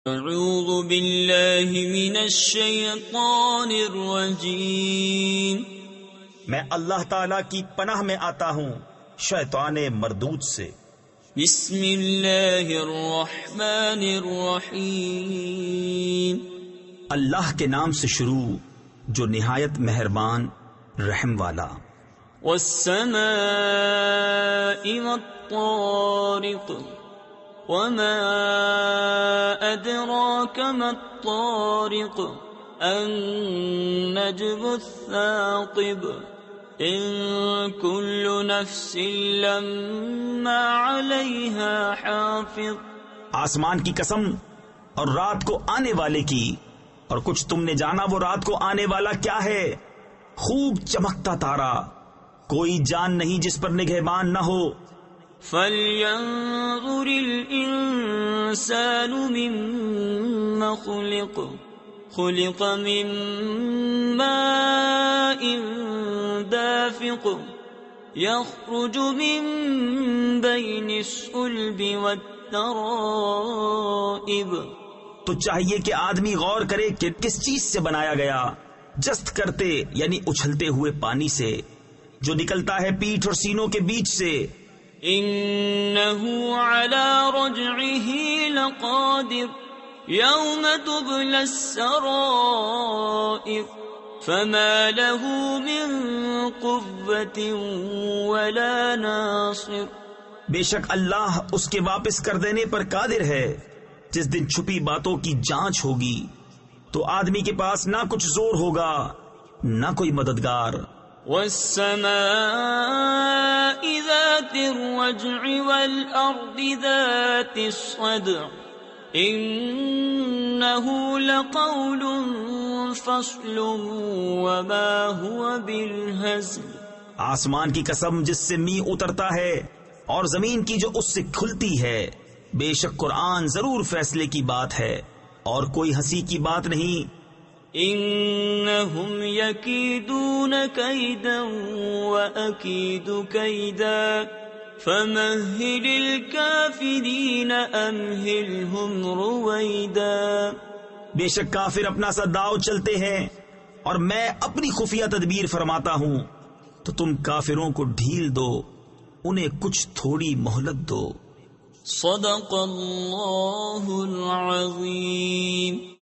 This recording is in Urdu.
اعوذ باللہ من الشیطان الرجیم، میں اللہ تعالی کی پناہ میں آتا ہوں شیطان مردود سے۔ بسم اللہ الرحمن الرحیم، اللہ کے نام سے شروع جو نہایت مہربان رحم والا۔ والسماء والطارق وما أدراك ما الطارق النجم الثاقب إن كل نفس لما عليها حافظ۔ آسمان کی قسم اور رات کو آنے والے کی، اور کچھ تم نے جانا وہ رات کو آنے والا کیا ہے؟ خوب چمکتا تارا، کوئی جان نہیں جس پر نگہبان نہ ہو۔ فَلْيَنظُرِ الْإِنسَانُ مِمَّ خُلِقَ خُلِقَ مِن مَّاءٍ دَافِقٍ يَخْرُجُ مِن بَيْنِ الصُّلْبِ وَالتَّرَائِبِ۔ تو چاہیے کہ آدمی غور کرے کہ کس چیز سے بنایا گیا، جست کرتے یعنی اچھلتے ہوئے پانی سے، جو نکلتا ہے پیٹھ اور سینوں کے بیچ سے۔ إِنَّهُ عَلَى رَجْعِهِ لَقَادِرٌ يَوْمَ تُبْلَى السَّرَائِرُ فَمَا لَهُ مِن قُوَّةٍ وَلَا نَاصِرٍ۔ بے شک اللہ اس کے واپس کر دینے پر قادر ہے۔ جس دن چھپی باتوں کی جانچ ہوگی تو آدمی کے پاس نہ کچھ زور ہوگا نہ کوئی مددگار۔ وَالسَّمَاءِ ذَاتِ الرَّجْعِ وَالْأَرْضِ ذَاتِ الصَّدْعِ إِنَّهُ لَقَوْلٌ فَصْلٌ وَمَا هُوَ بِالْهَزْلِ۔ آسمان کی قسم جس سے می اترتا ہے اور زمین کی جو اس سے کھلتی ہے، بے شک قرآن ضرور فیصلے کی بات ہے اور کوئی ہنسی کی بات نہیں۔ إِنَّهُمْ يَكِيدُونَ كَيْدًا وَأَكِيدُ كَيْدًا فَمَهِّلِ الْكَافِرِينَ أَمْهِلْهُمْ رُوَيْدًا۔ بے شک کافر اپنا سا داؤ چلتے ہیں اور میں اپنی خفیہ تدبیر فرماتا ہوں، تو تم کافروں کو ڈھیل دو، انہیں کچھ تھوڑی مہلت دو۔ صدق اللہ العظیم۔